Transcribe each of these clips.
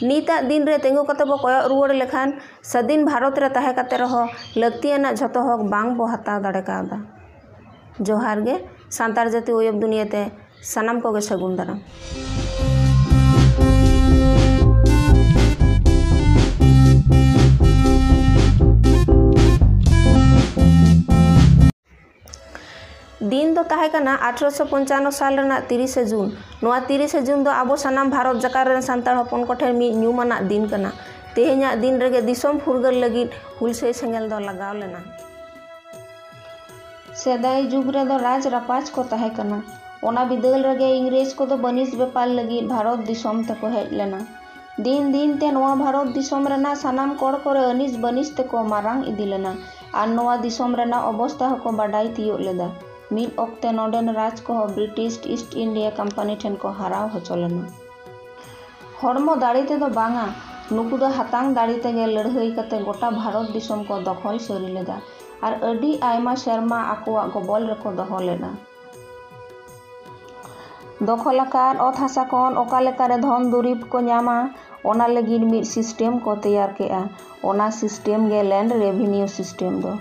नीता दिन रे तेंगु कते बो कोयक रुवाड़ लेखान स्वाधीन भारत रे ताहे कते रहो लक्तियाना झोतो हक बांग बो हताव दाड़े कावदा। जोहार गे सांतार जाति ओयब दुनियाते सानाम कोगे सागुन दाराम। दिन दो ताहे कना 1855 साल रना 30 जून। नोआ 30 जून दो आबो सानाम भारत जाकार रन सांतार हपन कोठेर मी न्यूमाना दिन कना। तेहेña दिन रेगे दिसोम फुरगल लगिद हुलसई सेंगेल दो लगाव लेना। सेदाई जुग रे दो राज रापाच को ताहे कना। ओना बिदल रेगे इंग्रेज को दो बनिज बेपार लगिद भारत दिसोम तको हेज लेना। दिन दिन ते नोआ भारत दिसोम रेना सानाम कोड़ कोरे अनिज बनिज तको मारांग इदी लेना आर नोआ दिसोम रेना अवस्था हको बाडाई तियोग लेदा। मिद ऑक्ते नोडेन राज को ब्रिटिश ईस्ट इंडिया कंपनी ठेन को हराव होचो लेना। हड़मो दाड़ी ते दो बांगा नुकु दो हातांग दाड़ी तेगे लड़हई कते गोटा भारत दिसोम को दखल सरी लेदा आर अडी आयमा शर्मा आकोआ गबल रेको दहो लेना। दखल आकार ओत हासा कोन ओका लेकारे धन दुरिब को न्यामा ओना लगिद मिद सिस्टेम को तैयार केआ। ओना सिस्टेम गे लैंड रेवेन्यू सिस्टेम दो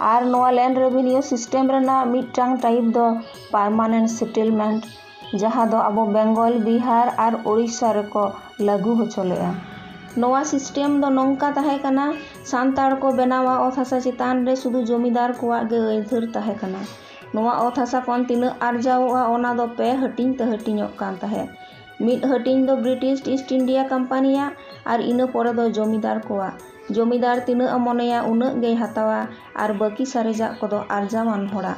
आर नोआ लैंड रेवेन्यू सिस्टेम रेना मिदटांग टाइप दो परमानेंट सेटलमेंट जहाँ दो आबो बेंगल बिहार आर उड़ीसा रेको लागू होचो लेआ। नोआ सिस्टेम दो नोंका ताहे कना सांतार को बेनावा ओत हासा चितान रे सुदु जमीदार कोआ गे अइधर ताहे कना। नोआ ओत हासा कोन तिना आरजावआ ओना दो पे हटिंग ते हटिंगोग कान ताहे। मिद हटिंग दो ब्रिटिश ईस्ट इंडिया कंपनिया आर इना पोरे दो जमीदार कोआ। जमीदार तिना मनेया उना गे हतावा आर बाकी सारेजा कोदो आरजावान होड़ा।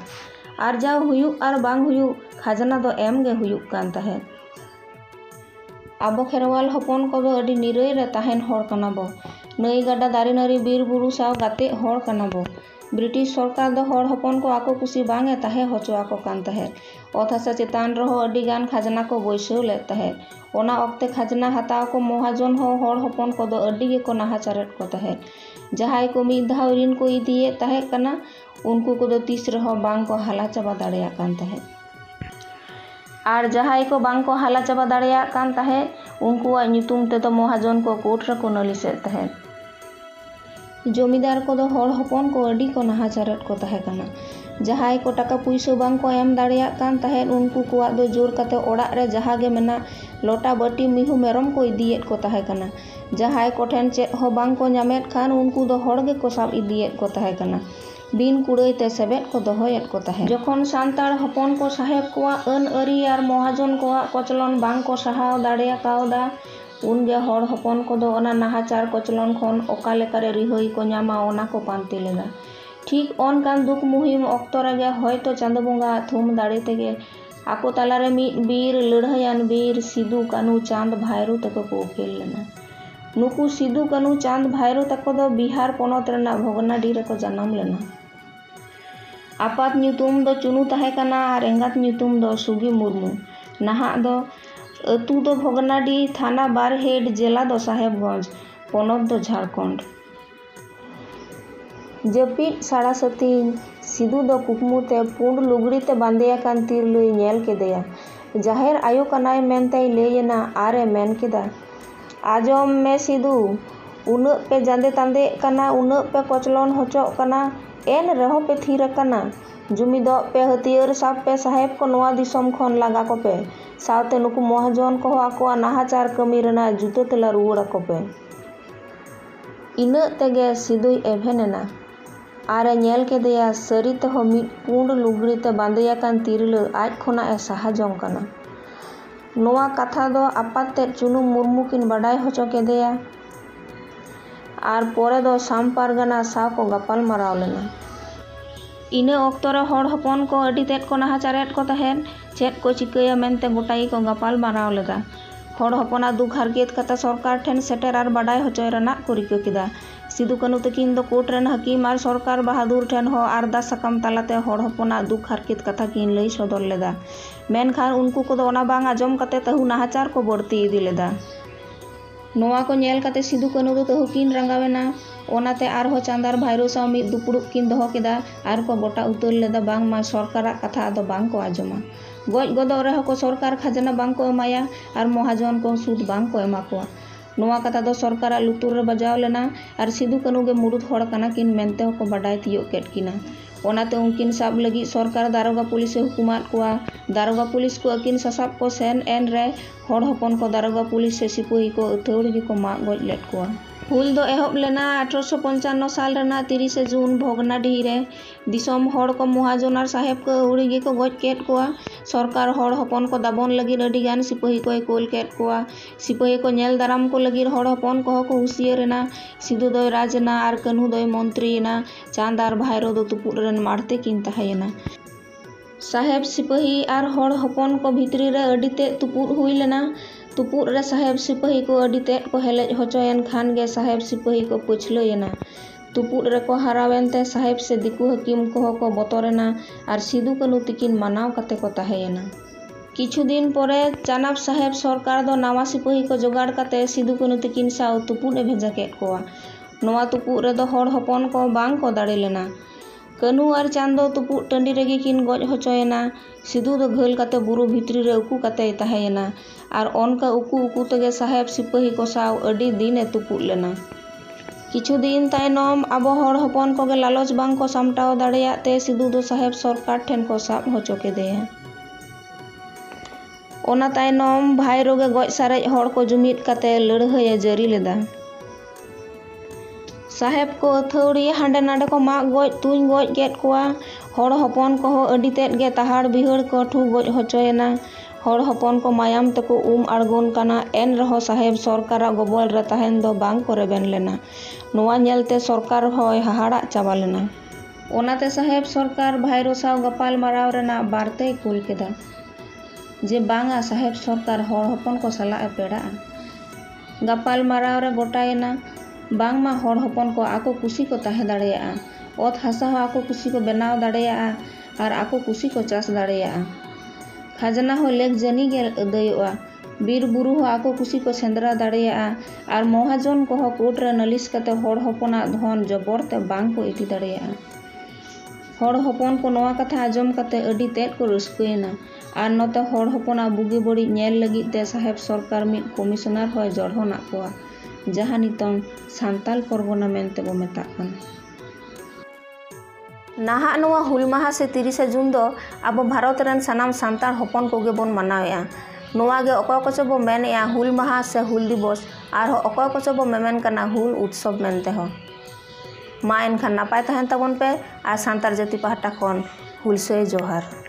आरजाव हुयुग आर बांग हुयुग खाजना दो एम गे हुयुग कान ताहे। आबो खेरवाल हपन कोदो अडी निरई रे ताहेन होड़ कना बो। नई गाडा दारे नारी बीर बुरु साव गाते होड़ कना बो। ब्रिटिश सरकार दो होड़ हपन को आको कुसी बांगे ताहे होचो आको कान ताहे। ओत हासा चेतान रहो अडी गान खाजना को बयसो ले ताहे। ओना ऑक्ते खाजना हताव को महाजन हो होड़ हपन को दो अडी गे को नाहाचारेट को ताहे। जहाई को मिद धाव ऋण को इदिए ताहे कना उनको को दो तीस रहो बांग को हाला चाबा दाड़ेया कान ताहे। आर जहाई को बांग को हाला चाबा दाड़ेया कान ताहे उनको ᱧᱩᱛᱩᱢ ते तो महाजन को कोर्ट रे को नलिसेत ताहे। जमीदार को दो होड़ हपन को अडी को नाहाचारेट को ताहे कना। जहाई को टाका पुइसा बांग को एम दाड़ेया कान ताहे उनको को दो जोर कते ओड़ाग रे जहा गे मेना लोटा बाटी मिहु मेरम को इदिएत को ताहे कना। जहाई को ठेन चेद हो बांग को ᱧᱟᱢᱮᱫ खान उनको दो होड़ गे को साब इदिएत को ताहे कना। बिन कुड़ाई ते सेबेत को दोहोयेत को ताहे। जखन सांतार हपन को साहेब कोआ अन अरी आर महाजन कोआ कोचलन बांग को सहाव दाड़ेया कावदा उनगे होड़ हपन को दो ओना नाहाचार कोचलन खन ओका लेकारे रिहई को ᱧामा ओना को पांति लेदा। ठीक ऑन कान दुख मुहिम ऑक्तो रेगे होयतो चांद बोंगा थुम दाड़े तेगे आको तालारे मिद बीर लड़हयान बीर सिदु कानू चांद भायरू तको को उपेल लेना। नुकु सिदु कानू चांद भायरू तको दो बिहार पोनोत रेना भोगनाडी रेको जन्म लेना। आपात ᱧᱩᱛᱩᱢ दो चुनु ताहे कना आर एंगात ᱧᱩᱛᱩᱢ दो सुगी मुर्मू। नाहा दो अतु दो भोगनाडी थाना बारहेड जिला दो साहेबगंज पोनोत दो झारखंड। जपीद साड़ा सतीन सिदु दो कुकमुते पुंड लुगड़ी ते बांदेया कान तिरलुई नेल केदेया। जाहेर आयो कनाय मेनते लेयना आरे मेन केदा आजम में सिदु उना पे जांदे तांदे कना उना पे कोचलन होचो कना एन रहो पे थीर कना। जुमिदो पे हथियार साब पे साहेब को नोआ दिसोम खन लागा को पे सावते नुकु महाजन को आको नाहाचार कमी रेना जुतो तेला रुवाड़ा को पे। इना तेगे सिदुई एभेनेना आरे नेल केदेया सरी ते हो मिद पुंड लुगड़ी ते बांदेया कान तिरला आज खोना ए साहा जंग कना। नोआ कथा दो आपाते चुनु मुर्मू किन बाडाय होचो केदेया आर पोरे दो साम पारगाना साव को गपाल माराव लेना। इना ऑक्तो रे होड़ हपन को अडी तेट को नाहाचारेट को ताहेन चेद को चिकाया मेनते गोटाई को गपाल माराव लेदा। होड़ हपना दुख हारकेत कथा सरकार ठेन सेटेर आर बाडाय होचोय रेना को रिका केदा। सिदु कानू तकिन दो कोर्ट रेन हकीम आर सरकार बहादुर ठेन हो आरदास साकाम तालाते होड़ हपना दुख हारकेत कथा किन लई सदर लेदा। मेनखान उनको को दो ओना बांग आजम कते तहु नाहाचार को बर्ती इदी लेदा। नोआ को नेल कते सिदु कानू दो तहु किन रंगावेना ओनाते आरहो चांदार भाईरो साव मिद दुपुड़ुब किन दोहो केदा आर को गोटा उतर लेदा बांग मा सरकारा कथा आदो बांग को आजमा। गज गदो रेहो को सरकार खजाना बांग को एमाया आर महाजन को सूद बांग को एमा कोआ। नोआ कथा दो सरकार लुतुर रे बजाव लेना और सिदू कानू गे मुरुद हड़ काना किन मेनते को बाडाय तियो केट किना। ओनाते उनकिन साब लगी सरकार दारोगा पुलिस हुकुमात कोआ। दारोगा पुलिस को अकिन ससाब को सेन एन रे हड़ हपन को दारोगा पुलिस से सिपाही को अथौड़ी को माग गज लेट कोआ। हुल दो एहब लेना 1855 साल रेना 30 जून भोगनाडीह रे। दिसोम हड़ को महाजोनार साहेब को उड़ी गे को गज केट कोआ। सरकार हड़ हपन को दाबन लगी अडी गान सिपाही को कोल केट कोआ। सिपाही को नेल दाराम को लगी हड़ हपन को हुसियारेना। सिदू दोय राजना और कान्हू दोय मंत्रीना। चांद और भाईरो दो तुपुर रेन मारते किन तहायना। साहेब सिपाही और हड़ हपन को भितरी रे अडी ते तुपुर हुई लेना। तुपुर रे साहेब सिपाही को अडी तेट को हेलेज होचोयन खान गे साहेब सिपाही को पुछलयना। तुपुर रे को हारावेनते साहेब से दिकू हकीम को बतरेना और सिदू कानू तिकिन मानाव कते को ताहेयना। किछु दिन परे चानाब साहेब सरकार दो नावा सिपाही को जोगाड़ कते सिदू कानू तिकिन साव तुपुर ए भेजा केट कोआ। नोआ तुपुर रे दो हड़ हपन को बांग को दाड़े लेना। कानू और चांदो तुपुर टंडी रेगी किन गज होचोयना। सिदू दो घल कते बुरु भितरी रे उकू कते ताहेयना और ओनका उकू उकू तेगे साहेब सिपाही को साव अडी दिन ए तुपुर लेना। किछु दिन तायनम आबो हड़ हपन को गे लालच बांग को सामटाव दाड़ेयाते सिदू दो साहेब सरकार ठेन को साब होचो केदेया। ओना तायनम भाई रोगे गज सारेज हड़ को जुमिद कते लड़हय जारी लेदा। साहेब को अथौड़ी हांडे नाडे को माग गज तुኝ गज गेट कोआ। हड़ हपन को अडी तेट गे ताहाड़ बिहड़ को ठू गज होचोयना। हड़ हपन को मायाम तको आड़गोन काना एन रहो साहेब सरकार गबल रे ताहेन दो बांग को रेबेन लेना। नोआ नेलते सरकार होय हाहाड़ा चाबा लेना। ओनाते साहेब सरकार भाईरो साव गपाल माराव रेना बारते कुल केदा जे बांगा साहेब सरकार हड़ हपन को सला पेड़ा। गपाल माराव रे गोटायना बांगमा हड़ हपन को आको कुसी को ताहे दाड़ेया। ओत हासा हो आको कुसी को बनाव दाड़ेया और आको कुसी को चास दाड़ेया। खाजना हो लेक जनी गे दयोआ। बीर बुरु हो आको कुसी को सेंद्रा दाड़ेया और महाजन को कोर्ट रे नालिश कते हड़ हपना धन जबरते बांग को इटी दाड़ेया। हड़ हपन को नोआ कथा आजम कते अडी तेट को रस्कुएना और नोते हड़ हपना बुगी बड़ी नेल लगी ते साहेब सरकार मिद कमिशनर होय जड़होना कोआ जहां नितों सांताल परगना मेनते बो मेता कन। नाहा नोआ हुल माहा से 30 जून दो अब भारत रेन सानाम सांताल हपन कोगे बोन मनावेया। नोआ गे अकय कोचो बो मेनेया हुल माहा से हुल दिवस और अकय कोचो बो मेमेन कना हुल उत्सव मेनते हो। मा एनखान नापाय तहन ताबोन पे आ सांताल जाति पाहटा खन हुलसय जोहार।